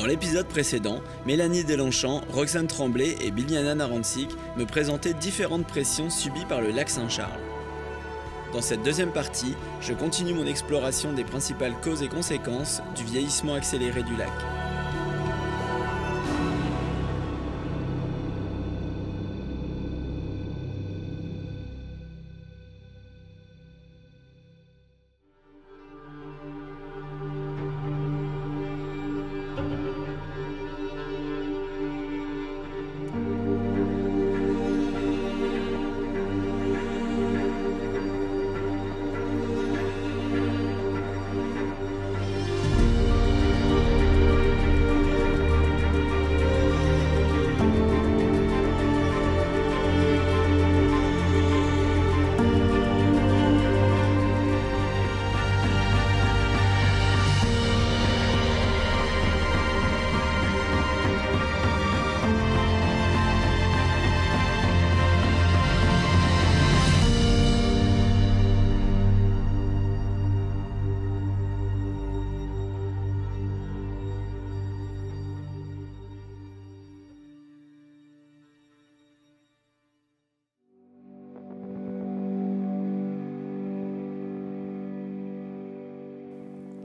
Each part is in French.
Dans l'épisode précédent, Mélanie Delonchamp, Roxane Tremblay et Biljana Narancic me présentaient différentes pressions subies par le lac Saint-Charles. Dans cette deuxième partie, je continue mon exploration des principales causes et conséquences du vieillissement accéléré du lac.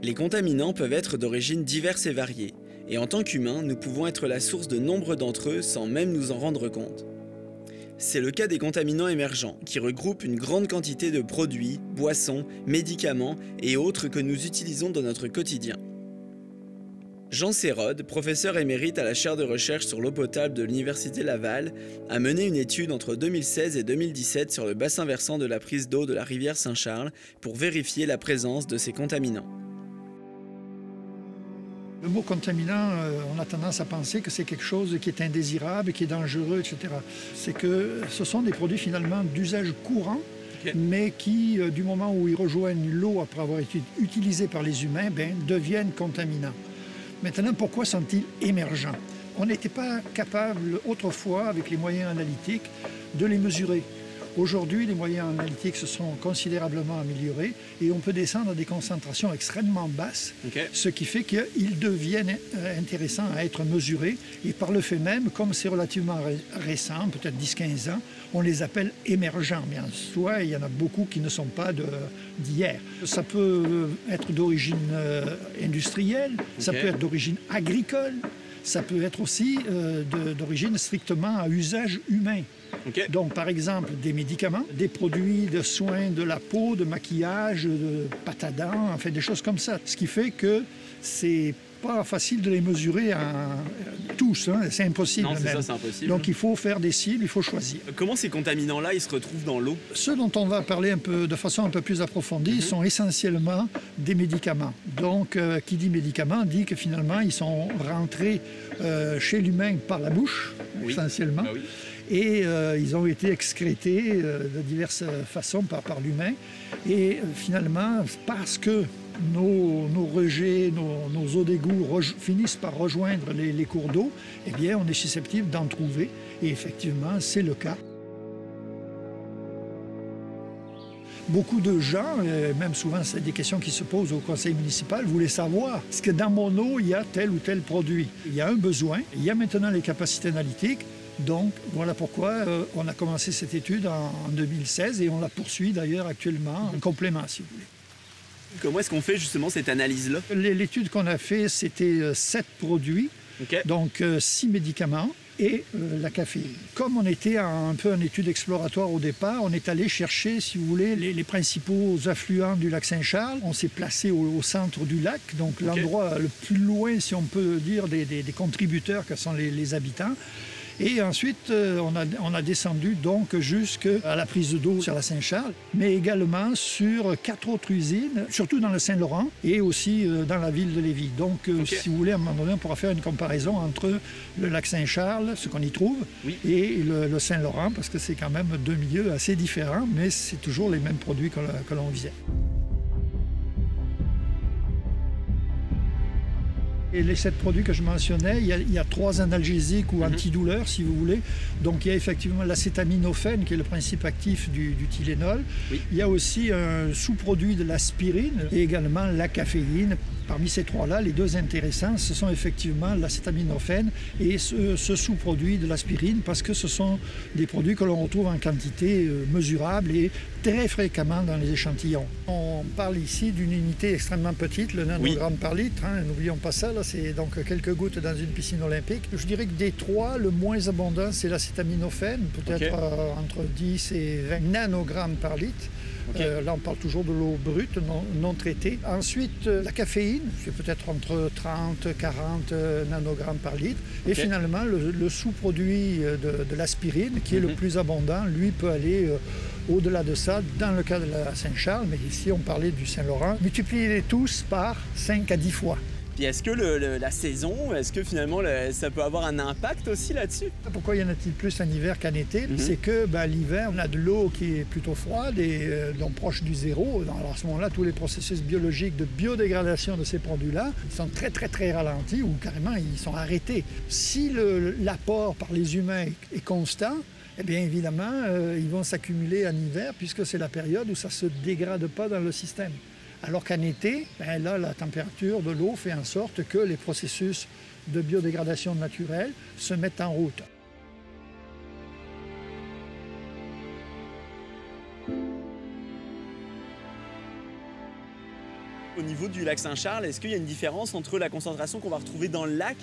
Les contaminants peuvent être d'origine diverses et variées, et en tant qu'humains, nous pouvons être la source de nombre d'entre eux sans même nous en rendre compte. C'est le cas des contaminants émergents, qui regroupent une grande quantité de produits, boissons, médicaments et autres que nous utilisons dans notre quotidien. Jean Sérode, professeur émérite à la chaire de recherche sur l'eau potable de l'Université Laval, a mené une étude entre 2016 et 2017 sur le bassin versant de la prise d'eau de la rivière Saint-Charles pour vérifier la présence de ces contaminants. Le mot contaminant, on a tendance à penser que c'est quelque chose qui est indésirable, qui est dangereux, etc. C'est que ce sont des produits finalement d'usage courant, mais qui, du moment où ils rejoignent l'eau après avoir été utilisés par les humains, deviennent contaminants. Maintenant, pourquoi sont-ils émergents? On n'était pas capable autrefois, avec les moyens analytiques, de les mesurer. Aujourd'hui, les moyens analytiques se sont considérablement améliorés et on peut descendre à des concentrations extrêmement basses, ce qui fait qu'ils deviennent intéressants à être mesurés. Et par le fait même, comme c'est relativement récent, peut-être 10-15 ans, on les appelle émergents. Mais en soi, il y en a beaucoup qui ne sont pas d'hier. Ça peut être d'origine industrielle, ça peut être d'origine agricole, ça peut être aussi d'origine strictement à usage humain. Donc, par exemple, des médicaments, des produits de soins de la peau, de maquillage, de pâte à dents, enfin des choses comme ça. Ce qui fait que c'est pas facile de les mesurer tous, hein. C'est impossible. Non, c'est ça, c'est impossible. Donc, il faut faire des cibles, il faut choisir. Comment ces contaminants-là, ils se retrouvent dans l'eau? Ceux dont on va parler de façon un peu plus approfondie sont essentiellement des médicaments. Donc, qui dit médicaments dit que finalement, ils sont rentrés chez l'humain par la bouche, essentiellement. Ah oui. Et ils ont été excrétés de diverses façons par l'humain. Et finalement, parce que nos rejets, nos eaux d'égout finissent par rejoindre les cours d'eau, eh bien, on est susceptible d'en trouver. Et effectivement, c'est le cas. Beaucoup de gens, même souvent c'est des questions qui se posent au conseil municipal, voulaient savoir est-ce que dans mon eau, il y a tel ou tel produit. Il y a un besoin, il y a maintenant les capacités analytiques. Donc, voilà pourquoi on a commencé cette étude en 2016 et on la poursuit d'ailleurs actuellement en complément, si vous voulez. Comment est-ce qu'on fait justement cette analyse-là? L'étude qu'on a fait, c'était 7 produits, donc 6 médicaments et la caféine. Comme on était un peu en étude exploratoire au départ, on est allé chercher, si vous voulez, les principaux affluents du lac Saint-Charles. On s'est placé au centre du lac, donc l'endroit le plus loin, si on peut dire, des contributeurs que sont les habitants. Et ensuite, on a descendu donc jusqu'à la prise d'eau sur la Saint-Charles, mais également sur 4 autres usines, surtout dans le Saint-Laurent et aussi dans la ville de Lévis. Donc, si vous voulez, à un moment donné, on pourra faire une comparaison entre le lac Saint-Charles, ce qu'on y trouve, et le Saint-Laurent, parce que c'est quand même 2 milieux assez différents, mais c'est toujours les mêmes produits que l'on visait. Et les 7 produits que je mentionnais, il y a 3 analgésiques ou antidouleurs, si vous voulez. Donc il y a effectivement l'acétaminophène, qui est le principe actif du Tylenol. Il y a aussi un sous-produit de l'aspirine et également la caféine. Parmi ces trois-là, les deux intéressants, ce sont effectivement l'acétaminophène et ce sous-produit de l'aspirine, parce que ce sont des produits que l'on retrouve en quantité mesurable et très fréquemment dans les échantillons. On parle ici d'une unité extrêmement petite, le nanogramme par litre, hein, n'oublions pas ça, là, c'est donc quelques gouttes dans une piscine olympique. Je dirais que des trois, le moins abondant, c'est l'acétaminophène, peut-être entre 10 et 20 nanogrammes par litre. Là, on parle toujours de l'eau brute, non traitée. Ensuite, la caféine, c'est peut-être entre 30 et 40 nanogrammes par litre. Et finalement, le sous-produit de l'aspirine, qui est le plus abondant, lui, peut aller au-delà de ça, dans le cas de la Saint-Charles, mais ici, on parlait du Saint-Laurent. Multipliez-les tous par 5 à 10 fois. Puis est-ce que la saison, est-ce que finalement ça peut avoir un impact aussi là-dessus? Pourquoi y en a-t-il plus en hiver qu'en été? C'est que l'hiver, on a de l'eau qui est plutôt froide et donc proche du zéro. Alors à ce moment-là, tous les processus biologiques de biodégradation de ces produits-là sont très très très ralentis ou carrément ils sont arrêtés. Si l'apport par les humains est constant, eh bien évidemment, ils vont s'accumuler en hiver puisque c'est la période où ça ne se dégrade pas dans le système. Alors qu'en été, là, la température de l'eau fait en sorte que les processus de biodégradation naturelle se mettent en route. Au niveau du lac Saint-Charles, est-ce qu'il y a une différence entre la concentration qu'on va retrouver dans le lac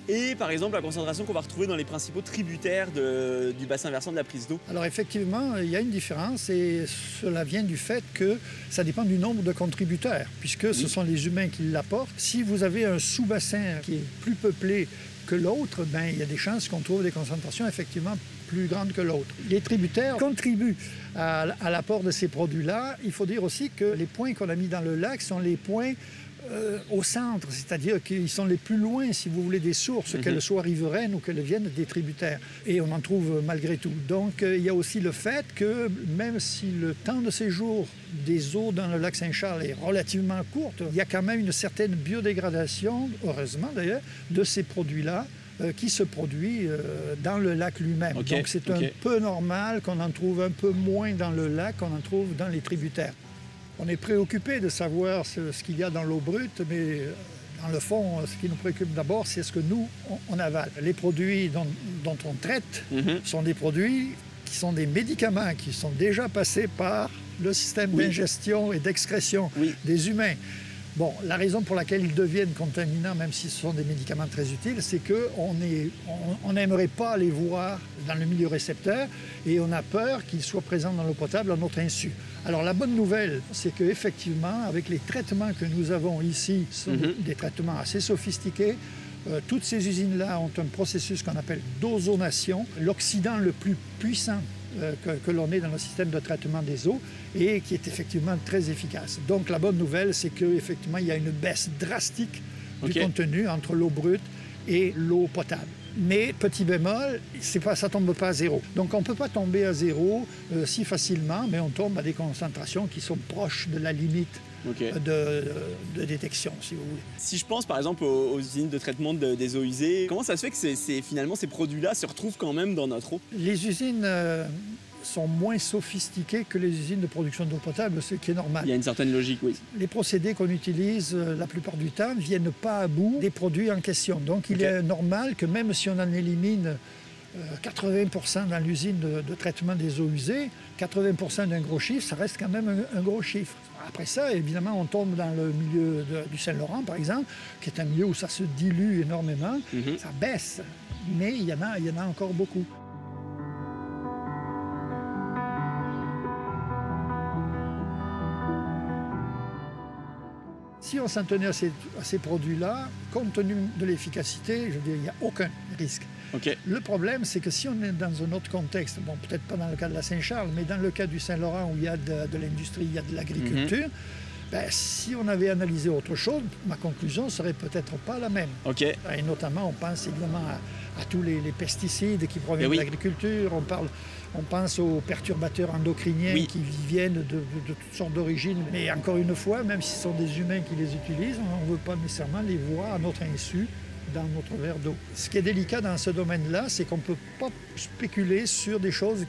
et par exemple la concentration qu'on va retrouver dans les principaux tributaires du bassin versant de la prise d'eau? Alors effectivement, il y a une différence et cela vient du fait que ça dépend du nombre de contributeurs, puisque ce sont les humains qui l'apportent. Si vous avez un sous-bassin qui est plus peuplé que l'autre, il y a des chances qu'on trouve des concentrations effectivement plus grandes que l'autre. Les tributaires contribuent à l'apport de ces produits-là. Il faut dire aussi que les points qu'on a mis dans le lac sont les points au centre, c'est-à-dire qu'ils sont les plus loin, si vous voulez, des sources, qu'elles soient riveraines ou qu'elles viennent des tributaires. Et on en trouve malgré tout. Donc, il y a aussi le fait que même si le temps de séjour des eaux dans le lac Saint-Charles est relativement courte, il y a quand même une certaine biodégradation, heureusement d'ailleurs, de ces produits-là qui se produit dans le lac lui-même. Donc, c'est un peu normal qu'on en trouve un peu moins dans le lac qu'on en trouve dans les tributaires. On est préoccupé de savoir ce qu'il y a dans l'eau brute, mais dans le fond, ce qui nous préoccupe d'abord, c'est ce que nous, on avale. Les produits dont on traite sont des produits qui sont des médicaments qui sont déjà passés par le système d'ingestion et d'excrétion des humains. Bon, la raison pour laquelle ils deviennent contaminants, même si ce sont des médicaments très utiles, c'est qu'on n'aimerait pas les voir dans le milieu récepteur et on a peur qu'ils soient présents dans l'eau potable à notre insu. Alors la bonne nouvelle, c'est qu'effectivement, avec les traitements que nous avons ici, ce sont des traitements assez sophistiqués. Toutes ces usines-là ont un processus qu'on appelle d'ozonation, l'oxydant le plus puissant que l'on ait dans le système de traitement des eaux et qui est effectivement très efficace. Donc la bonne nouvelle, c'est qu'effectivement, il y a une baisse drastique du contenu entre l'eau brute et l'eau potable. Mais, petit bémol, ça ne tombe pas à zéro. Donc on ne peut pas tomber à zéro si facilement, mais on tombe à des concentrations qui sont proches de la limite de détection, si vous voulez. Si je pense par exemple aux usines de traitement des eaux usées, comment ça se fait que finalement ces produits-là se retrouvent quand même dans notre eau? Les usines sont moins sophistiquées que les usines de production d'eau potable, ce qui est normal. Il y a une certaine logique, oui. Les procédés qu'on utilise la plupart du temps ne viennent pas à bout des produits en question. Donc il est normal que même si on en élimine 80% dans l'usine de traitement des eaux usées, 80% d'un gros chiffre, ça reste quand même un gros chiffre. Après ça, évidemment, on tombe dans le milieu du Saint-Laurent, par exemple, qui est un milieu où ça se dilue énormément, ça baisse, mais il y en a encore beaucoup. Si on s'en tenait à ces produits-là, compte tenu de l'efficacité, je veux dire, il n'y a aucun risque. Le problème, c'est que si on est dans un autre contexte, bon, peut-être pas dans le cas de la Saint-Charles, mais dans le cas du Saint-Laurent où il y a de l'industrie, il y a de l'agriculture, si on avait analysé autre chose, ma conclusion serait peut-être pas la même. Et notamment, on pense évidemment à tous les pesticides qui proviennent de l'agriculture, on pense aux perturbateurs endocriniens qui viennent de toutes sortes d'origines. Mais encore une fois, même si ce sont des humains qui les utilisent, on ne veut pas nécessairement les voir à notre insu dans notre verre d'eau. Ce qui est délicat dans ce domaine-là, c'est qu'on ne peut pas spéculer sur des choses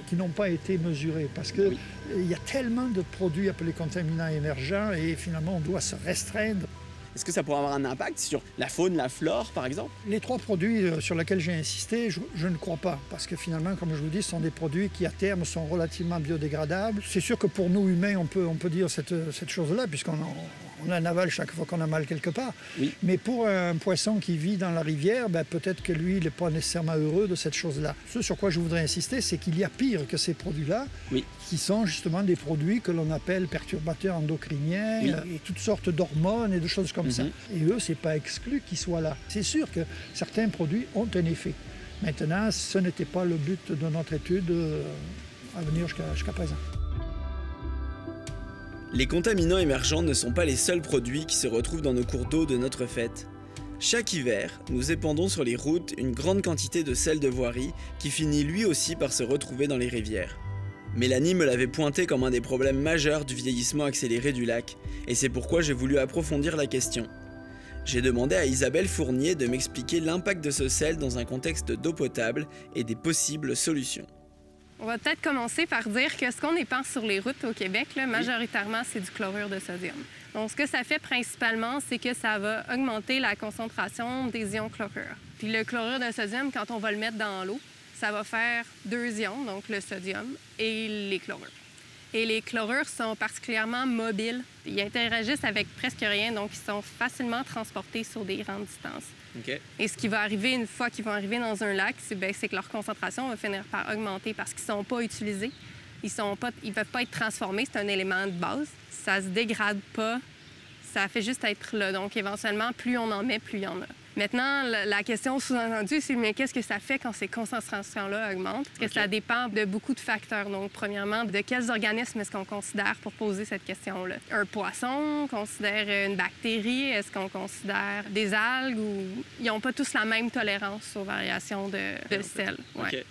qui n'ont pas été mesurées. Parce qu'il y a tellement de produits appelés contaminants émergents et finalement, on doit se restreindre est-ce que ça pourrait avoir un impact sur la faune, la flore, par exemple? Les 3 produits sur lesquels j'ai insisté, je ne crois pas. Parce que finalement, comme je vous dis, ce sont des produits qui, à terme, sont relativement biodégradables. C'est sûr que pour nous, humains, on peut dire cette chose-là, puisqu'on en avale chaque fois qu'on a mal quelque part. Oui. Mais pour un poisson qui vit dans la rivière, peut-être que lui, il n'est pas nécessairement heureux de cette chose-là. Ce sur quoi je voudrais insister, c'est qu'il y a pire que ces produits-là, oui, qui sont justement des produits que l'on appelle perturbateurs endocriniens, oui, et toutes sortes d'hormones et de choses comme ça. Et eux, c'est pas exclu qu'ils soient là. C'est sûr que certains produits ont un effet. Maintenant, ce n'était pas le but de notre étude à venir jusqu'à présent. Les contaminants émergents ne sont pas les seuls produits qui se retrouvent dans nos cours d'eau de notre fête. Chaque hiver, nous épandons sur les routes une grande quantité de sel de voirie qui finit lui aussi par se retrouver dans les rivières. Mélanie me l'avait pointé comme un des problèmes majeurs du vieillissement accéléré du lac, et c'est pourquoi j'ai voulu approfondir la question. J'ai demandé à Isabelle Fournier de m'expliquer l'impact de ce sel dans un contexte d'eau potable et des possibles solutions. On va peut-être commencer par dire que ce qu'on épanche sur les routes au Québec, là, majoritairement, c'est du chlorure de sodium. Donc, ce que ça fait principalement, c'est que ça va augmenter la concentration des ions chlorure. Puis le chlorure de sodium, quand on va le mettre dans l'eau, ça va faire 2 ions, donc le sodium et les chlorures. Et les chlorures sont particulièrement mobiles. Ils interagissent avec presque rien, donc ils sont facilement transportés sur des grandes distances. Okay. Et ce qui va arriver une fois qu'ils vont arriver dans un lac, c'est que leur concentration va finir par augmenter parce qu'ils ne sont pas utilisés. Ils ne peuvent pas être transformés, c'est un élément de base. Ça ne se dégrade pas, ça fait juste être là. Donc, éventuellement, plus on en met, plus il y en a. Maintenant, la question sous-entendue, c'est mais qu'est-ce que ça fait quand ces concentrations-là augmentent? Parce que ça dépend de beaucoup de facteurs. Donc, premièrement, de quels organismes est-ce qu'on considère pour poser cette question-là? Un poisson, on considère une bactérie, est-ce qu'on considère des algues ou ils n'ont pas tous la même tolérance aux variations de sel? Ouais. Okay.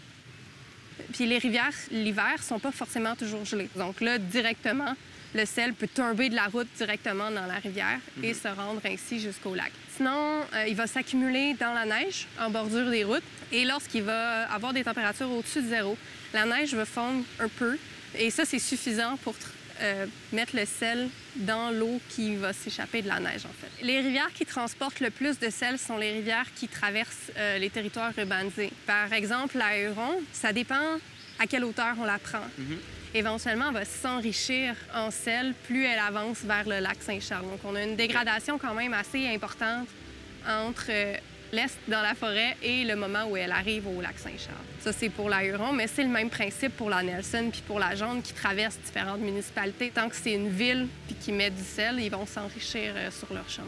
Puis les rivières, l'hiver, ne sont pas forcément toujours gelées. Donc là, directement, le sel peut tomber de la route directement dans la rivière et se rendre ainsi jusqu'au lac. Sinon, il va s'accumuler dans la neige en bordure des routes et lorsqu'il va avoir des températures au-dessus de 0, la neige va fondre un peu et ça, c'est suffisant pour mettre le sel dans l'eau qui va s'échapper de la neige, en fait. Les rivières qui transportent le plus de sel sont les rivières qui traversent les territoires urbanisés. Par exemple, la Huron, ça dépend à quelle hauteur on la prend. Éventuellement, elle va s'enrichir en sel plus elle avance vers le lac Saint-Charles. Donc, on a une dégradation quand même assez importante entre l'est dans la forêt et le moment où elle arrive au lac Saint-Charles. Ça, c'est pour la Huron, mais c'est le même principe pour la Nelson puis pour la Jaune qui traverse différentes municipalités. Tant que c'est une ville puis qui met du sel, ils vont s'enrichir sur leur chemin.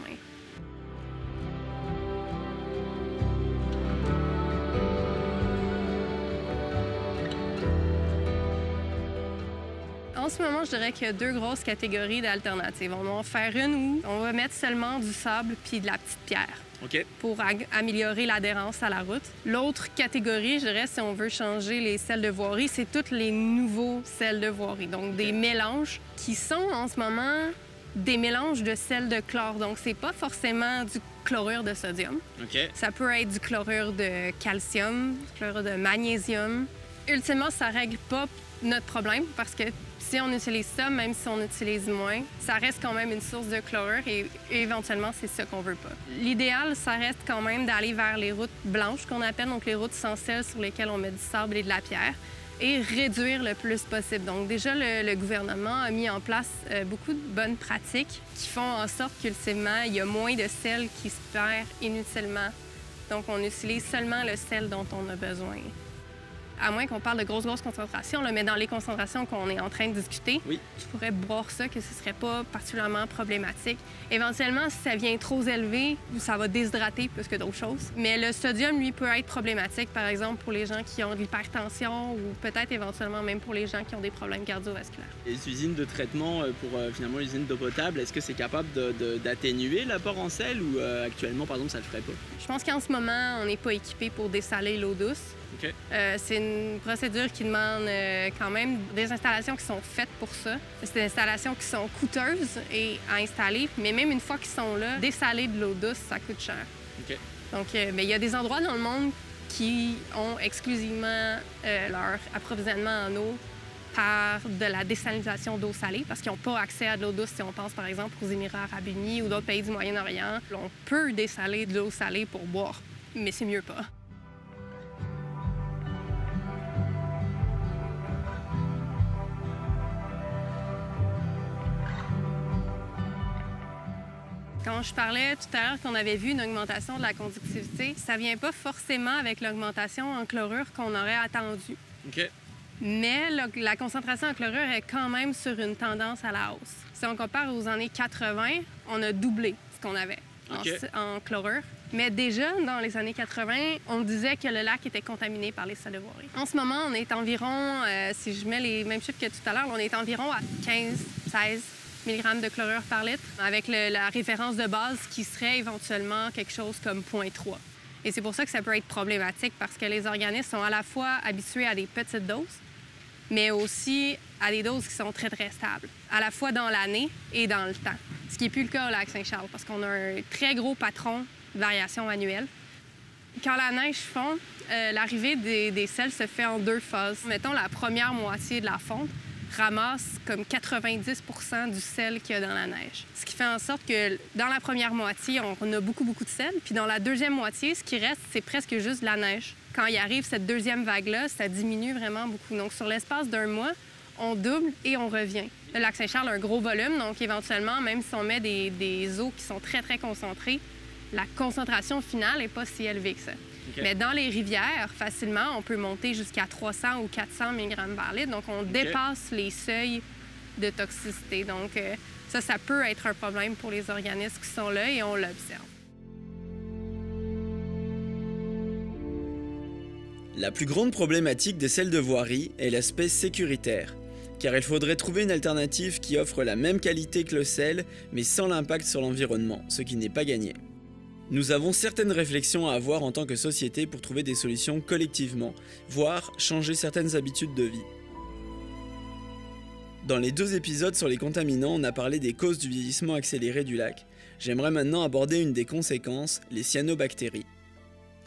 En ce moment, je dirais qu'il y a 2 grosses catégories d'alternatives. On va en faire une où on va mettre seulement du sable puis de la petite pierre. Okay. Pour améliorer l'adhérence à la route. L'autre catégorie, je dirais, si on veut changer les sels de voirie, c'est tous les nouveaux sels de voirie. Donc, des mélanges qui sont en ce moment des mélanges de sel de chlore. Donc, c'est pas forcément du chlorure de sodium. Okay. Ça peut être du chlorure de calcium, du chlorure de magnésium. Ultimement, ça règle pas notre problème parce que si on utilise ça, même si on utilise moins, ça reste quand même une source de chlorure et éventuellement, c'est ça qu'on veut pas. L'idéal, ça reste quand même d'aller vers les routes blanches qu'on appelle, donc les routes sans sel sur lesquelles on met du sable et de la pierre et réduire le plus possible. Donc déjà, le gouvernement a mis en place beaucoup de bonnes pratiques qui font en sorte qu'ultimement, il y a moins de sel qui se perd inutilement. Donc on utilise seulement le sel dont on a besoin. À moins qu'on parle de grosses concentrations, là, mais dans les concentrations qu'on est en train de discuter, je pourrais boire ça, que ce ne serait pas particulièrement problématique. Éventuellement, si ça vient trop élevé, ça va déshydrater plus que d'autres choses. Mais le sodium, lui, peut être problématique, par exemple, pour les gens qui ont de l'hypertension ou peut-être éventuellement même pour les gens qui ont des problèmes cardiovasculaires. Les usines de traitement pour finalement l'usine d'eau potable, est-ce que c'est capable d'atténuer l'apport en sel ou actuellement, par exemple, ça ne le ferait pas? Je pense qu'en ce moment, on n'est pas équipé pour dessaler l'eau douce. Okay. C'est une procédure qui demande quand même des installations qui sont faites pour ça. C'est des installations qui sont coûteuses à installer, mais même une fois qu'ils sont là, dessaler de l'eau douce, ça coûte cher. Okay. Donc, il y a des endroits dans le monde qui ont exclusivement leur approvisionnement en eau par de la désalinisation d'eau salée, parce qu'ils n'ont pas accès à de l'eau douce. Si on pense, par exemple, aux Émirats arabes unis ou d'autres pays du Moyen-Orient, on peut dessaler de l'eau salée pour boire, mais c'est mieux pas. Quand je parlais tout à l'heure qu'on avait vu une augmentation de la conductivité, ça vient pas forcément avec l'augmentation en chlorure qu'on aurait attendu. OK. Mais la concentration en chlorure est quand même sur une tendance à la hausse. Si on compare aux années 80, on a doublé ce qu'on avait en chlorure. Mais déjà, dans les années 80, on disait que le lac était contaminé par les sels de voirie. En ce moment, on est environ, si je mets les mêmes chiffres que tout à l'heure, on est environ à 15-16 mg de chlorure par litre, avec la référence de base qui serait éventuellement quelque chose comme 0.3. Et c'est pour ça que ça peut être problématique, parce que les organismes sont à la fois habitués à des petites doses, mais aussi à des doses qui sont très, très stables, à la fois dans l'année et dans le temps. Ce qui n'est plus le cas au lac Saint-Charles, parce qu'on a un très gros patron de variation annuelle. Quand la neige fond, l'arrivée des sels se fait en 2 phases. Mettons, la première moitié de la fonte ramasse comme 90 % du sel qu'il y a dans la neige. Ce qui fait en sorte que dans la première moitié, on a beaucoup, beaucoup de sel. Puis dans la deuxième moitié, ce qui reste, c'est presque juste de la neige. Quand il arrive cette deuxième vague-là, ça diminue vraiment beaucoup. Donc sur l'espace d'un mois, on double et on revient. Le lac Saint-Charles a un gros volume, donc éventuellement, même si on met des eaux qui sont très, très concentrées, la concentration finale n'est pas si élevée que ça. Okay. Mais dans les rivières, facilement, on peut monter jusqu'à 300 ou 400 mg par litre. Donc, on dépasse les seuils de toxicité. Donc, ça peut être un problème pour les organismes qui sont là et on l'observe. La plus grande problématique des sels de voirie est l'aspect sécuritaire, car il faudrait trouver une alternative qui offre la même qualité que le sel, mais sans l'impact sur l'environnement, ce qui n'est pas gagné. Nous avons certaines réflexions à avoir en tant que société pour trouver des solutions collectivement, voire changer certaines habitudes de vie. Dans les 2 épisodes sur les contaminants, on a parlé des causes du vieillissement accéléré du lac. J'aimerais maintenant aborder une des conséquences, les cyanobactéries.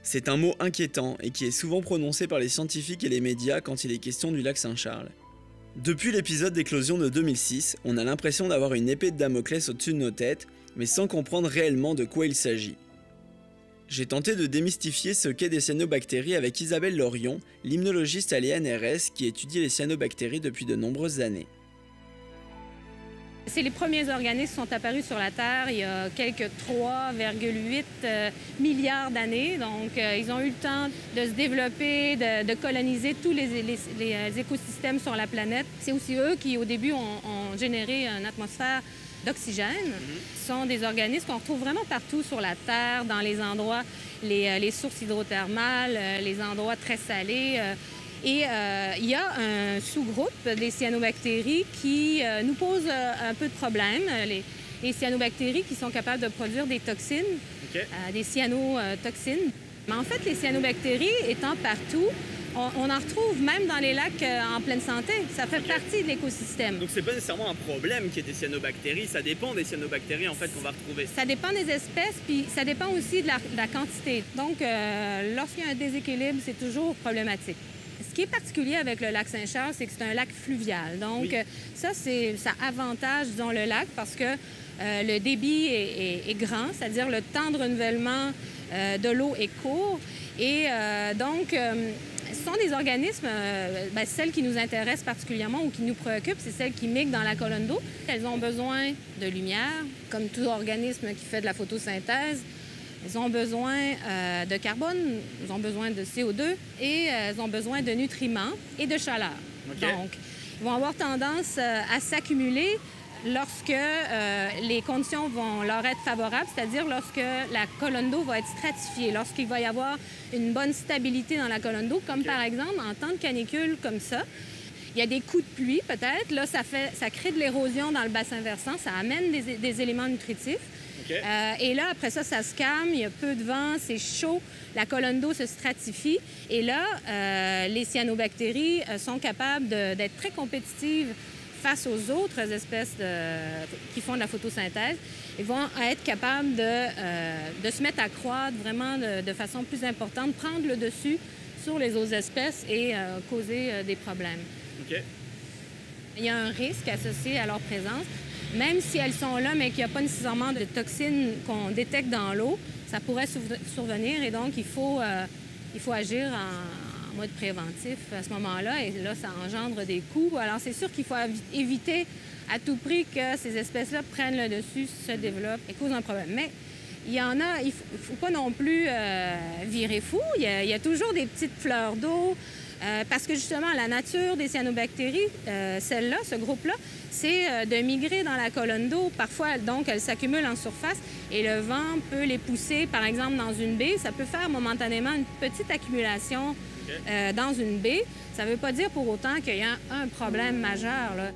C'est un mot inquiétant et qui est souvent prononcé par les scientifiques et les médias quand il est question du lac Saint-Charles. Depuis l'épisode d'éclosion de 2006, on a l'impression d'avoir une épée de Damoclès au-dessus de nos têtes, mais sans comprendre réellement de quoi il s'agit. J'ai tenté de démystifier ce qu'est des cyanobactéries avec Isabelle Lorion, limnologiste à l'INRS qui étudie les cyanobactéries depuis de nombreuses années. C'est les premiers organismes qui sont apparus sur la Terre il y a quelques 3,8 milliards d'années. Donc, ils ont eu le temps de se développer, de coloniser tous les écosystèmes sur la planète. C'est aussi eux qui, au début, ont généré une atmosphère d'oxygène. Ce sont des organismes qu'on retrouve vraiment partout sur la Terre, dans les endroits, les sources hydrothermales, les endroits très salés. Et il y a un sous-groupe des cyanobactéries qui nous pose un peu de problème. Les cyanobactéries qui sont capables de produire des toxines, des cyanotoxines. Mais en fait, les cyanobactéries étant partout, on en retrouve même dans les lacs en pleine santé. Ça fait partie de l'écosystème. Donc c'est pas nécessairement un problème qu'il y ait des cyanobactéries, ça dépend des cyanobactéries en fait qu'on va retrouver. Ça dépend des espèces, puis ça dépend aussi de la quantité. Donc lorsqu'il y a un déséquilibre, c'est toujours problématique. Ce qui est particulier avec le lac Saint-Charles, c'est que c'est un lac fluvial. Donc ça avantage, disons, le lac parce que le débit est grand, c'est-à-dire le temps de renouvellement de l'eau est court. Et ce sont des organismes, celles qui nous intéressent particulièrement ou qui nous préoccupent, c'est celles qui migrent dans la colonne d'eau. Elles ont besoin de lumière, comme tout organisme qui fait de la photosynthèse. Elles ont besoin de carbone, elles ont besoin de CO2 et elles ont besoin de nutriments et de chaleur. Donc, ils vont avoir tendance à s'accumuler lorsque les conditions vont leur être favorables, c'est-à-dire lorsque la colonne d'eau va être stratifiée, lorsqu'il va y avoir une bonne stabilité dans la colonne d'eau, comme par exemple en temps de canicule comme ça. Il y a des coups de pluie peut-être, là ça crée de l'érosion dans le bassin versant, ça amène des éléments nutritifs. Et là, après ça se calme, il y a peu de vent, c'est chaud, la colonne d'eau se stratifie. Et là, les cyanobactéries sont capables d'être très compétitives face aux autres espèces qui font de la photosynthèse. Ils vont être capables de se mettre à croître vraiment de façon plus importante, prendre le dessus sur les autres espèces et causer des problèmes. Il y a un risque associé à leur présence. Même si elles sont là, mais qu'il n'y a pas nécessairement de toxines qu'on détecte dans l'eau, ça pourrait survenir et donc il faut agir en mode préventif à ce moment-là. Et là, ça engendre des coûts. Alors, c'est sûr qu'il faut éviter à tout prix que ces espèces-là prennent le dessus, se développent et causent un problème. Mais il y en a, il ne faut pas non plus virer fou. Il y a toujours des petites fleurs d'eau. Parce que justement, la nature des cyanobactéries, celle-là, ce groupe-là, c'est de migrer dans la colonne d'eau. Parfois, donc, elles s'accumulent en surface et le vent peut les pousser, par exemple, dans une baie. Ça peut faire momentanément une petite accumulation dans une baie. Ça ne veut pas dire pour autant qu'il y a un problème majeur, là.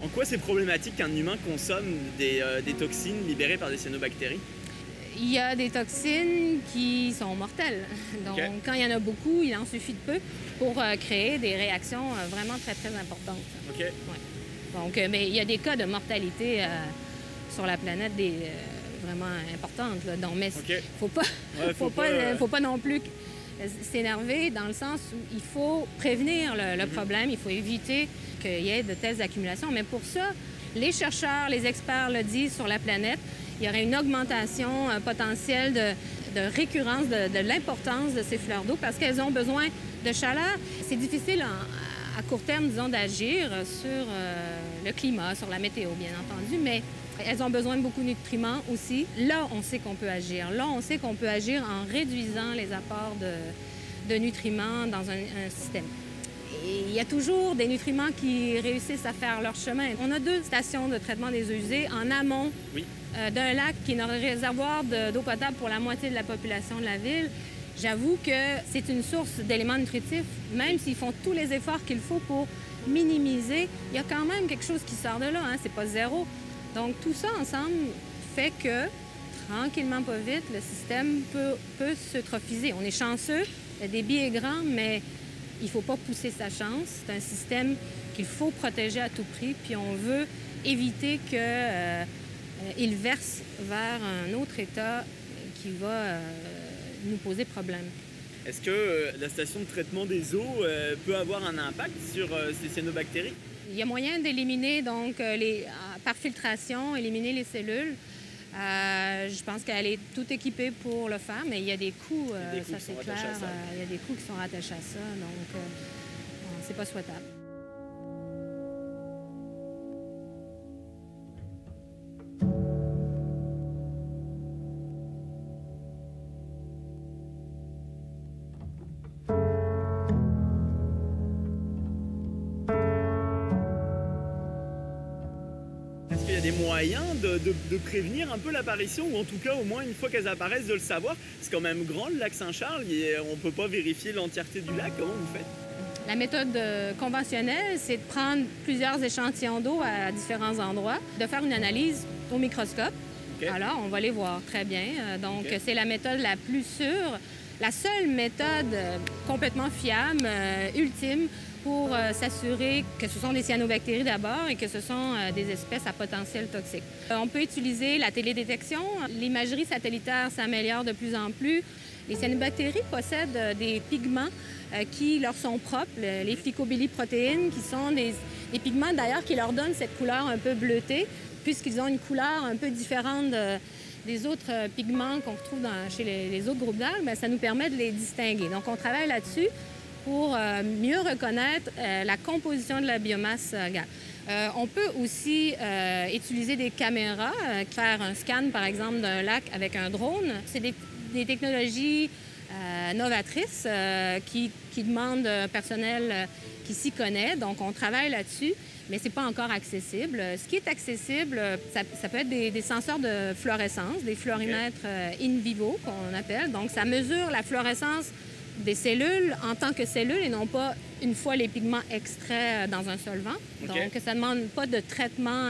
En quoi c'est problématique qu'un humain consomme des toxines libérées par des cyanobactéries? Il y a des toxines qui sont mortelles. Donc, quand il y en a beaucoup, il en suffit de peu pour créer des réactions vraiment très, très importantes. OK. Ouais. Donc, mais il y a des cas de mortalité sur la planète vraiment importantes. Là. Donc, mais faut pas non plus s'énerver dans le sens où il faut prévenir le problème, il faut éviter qu'il y ait de telles accumulations. Mais pour ça, les chercheurs, les experts le disent sur la planète, il y aurait une augmentation potentielle de récurrence de l'importance de ces fleurs d'eau parce qu'elles ont besoin de chaleur. C'est difficile à court terme, disons, d'agir sur le climat, sur la météo, bien entendu, mais elles ont besoin de beaucoup de nutriments aussi. Là, on sait qu'on peut agir. Là, on sait qu'on peut agir en réduisant les apports de nutriments dans un système. Et il y a toujours des nutriments qui réussissent à faire leur chemin. On a 2 stations de traitement des eaux usées en amont d'un lac qui est un réservoir d'eau potable pour la moitié de la population de la ville. J'avoue que c'est une source d'éléments nutritifs. Même s'ils font tous les efforts qu'il faut pour minimiser, il y a quand même quelque chose qui sort de là. Hein? C'est pas zéro. Donc, tout ça ensemble fait que, tranquillement, pas vite, le système peut se trophiser. On est chanceux, le débit est grand, mais il ne faut pas pousser sa chance. C'est un système qu'il faut protéger à tout prix, puis on veut éviter qu'il verse vers un autre état qui va nous poser problème. Est-ce que la station de traitement des eaux peut avoir un impact sur ces cyanobactéries? Il y a moyen d'éliminer, donc, par filtration, éliminer les cellules. Je pense qu'elle est toute équipée pour le faire, mais il y a des coûts, ça c'est clair. Il y a des coûts qui sont rattachés à ça, donc c'est pas souhaitable. Des moyens de prévenir un peu l'apparition, ou en tout cas au moins une fois qu'elles apparaissent de le savoir. C'est quand même grand le lac Saint-Charles, on ne peut pas vérifier l'entièreté du lac. Comment vous faites? La méthode conventionnelle, c'est de prendre plusieurs échantillons d'eau à différents endroits, de faire une analyse au microscope. Alors, on va les voir très bien. Donc, c'est la méthode la plus sûre, la seule méthode complètement fiable, ultime, pour s'assurer que ce sont des cyanobactéries d'abord et que ce sont des espèces à potentiel toxique. On peut utiliser la télédétection. L'imagerie satellitaire s'améliore de plus en plus. Les cyanobactéries possèdent des pigments qui leur sont propres, les phycobiliprotéines, qui sont des pigments d'ailleurs qui leur donnent cette couleur un peu bleutée, puisqu'ils ont une couleur un peu différente des autres pigments qu'on retrouve chez les autres groupes d'algues. Ça nous permet de les distinguer. Donc, on travaille là-dessus pour mieux reconnaître la composition de la biomasse organique. On peut aussi utiliser des caméras, faire un scan, par exemple, d'un lac avec un drone. C'est des technologies novatrices qui demandent un personnel qui s'y connaît. Donc, on travaille là-dessus, mais ce n'est pas encore accessible. Ce qui est accessible, ça peut être des senseurs de fluorescence, des fluorimètres in vivo, qu'on appelle. Donc, ça mesure la fluorescence des cellules en tant que cellules et non pas une fois les pigments extraits dans un solvant. Donc, ça ne demande pas de traitement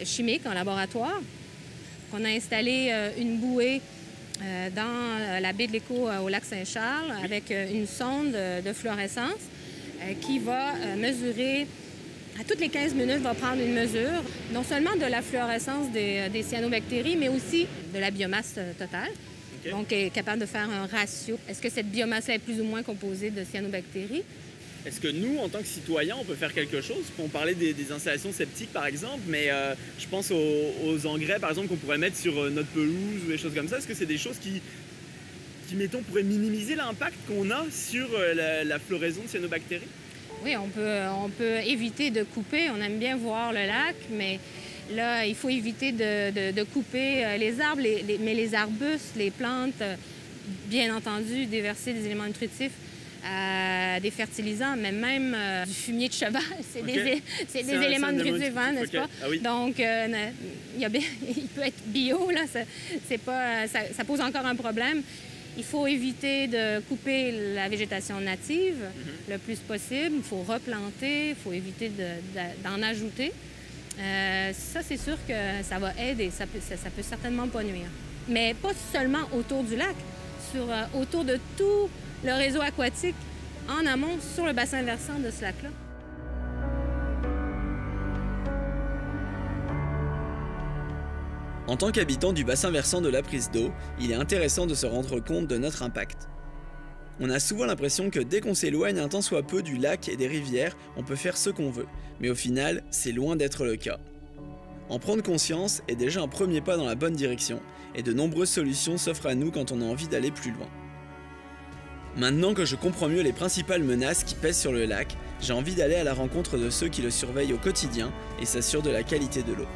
chimique en laboratoire. On a installé une bouée dans la baie de l'Écho au lac Saint-Charles avec une sonde de fluorescence qui va mesurer, à toutes les 15 minutes, va prendre une mesure, non seulement de la fluorescence des cyanobactéries, mais aussi de la biomasse totale. donc est capable de faire un ratio. Est-ce que cette biomasse-là est plus ou moins composée de cyanobactéries? Est-ce que nous, en tant que citoyens, on peut faire quelque chose? On parlait des installations septiques, par exemple, mais je pense aux engrais, par exemple, qu'on pourrait mettre sur notre pelouse ou des choses comme ça. Est-ce que c'est des choses qui mettons, pourraient minimiser l'impact qu'on a sur la floraison de cyanobactéries? Oui, on peut éviter de couper. On aime bien voir le lac, mais là, il faut éviter de couper les arbres, mais les arbustes, les plantes, bien entendu, déverser des éléments nutritifs, des fertilisants, mais même du fumier de cheval. C'est des éléments nutritifs, hein, n'est-ce pas? Ah oui. Donc, il peut être bio, là, ça pose encore un problème. Il faut éviter de couper la végétation native le plus possible. Il faut replanter, il faut éviter d'en ajouter. Ça, c'est sûr que ça va aider. Ça peut certainement pas nuire. Mais pas seulement autour du lac, autour de tout le réseau aquatique en amont sur le bassin versant de ce lac-là. En tant qu'habitant du bassin versant de la prise d'eau, il est intéressant de se rendre compte de notre impact. On a souvent l'impression que dès qu'on s'éloigne un tant soit peu du lac et des rivières, on peut faire ce qu'on veut. Mais au final, c'est loin d'être le cas. En prendre conscience est déjà un premier pas dans la bonne direction, et de nombreuses solutions s'offrent à nous quand on a envie d'aller plus loin. Maintenant que je comprends mieux les principales menaces qui pèsent sur le lac, j'ai envie d'aller à la rencontre de ceux qui le surveillent au quotidien et s'assurent de la qualité de l'eau.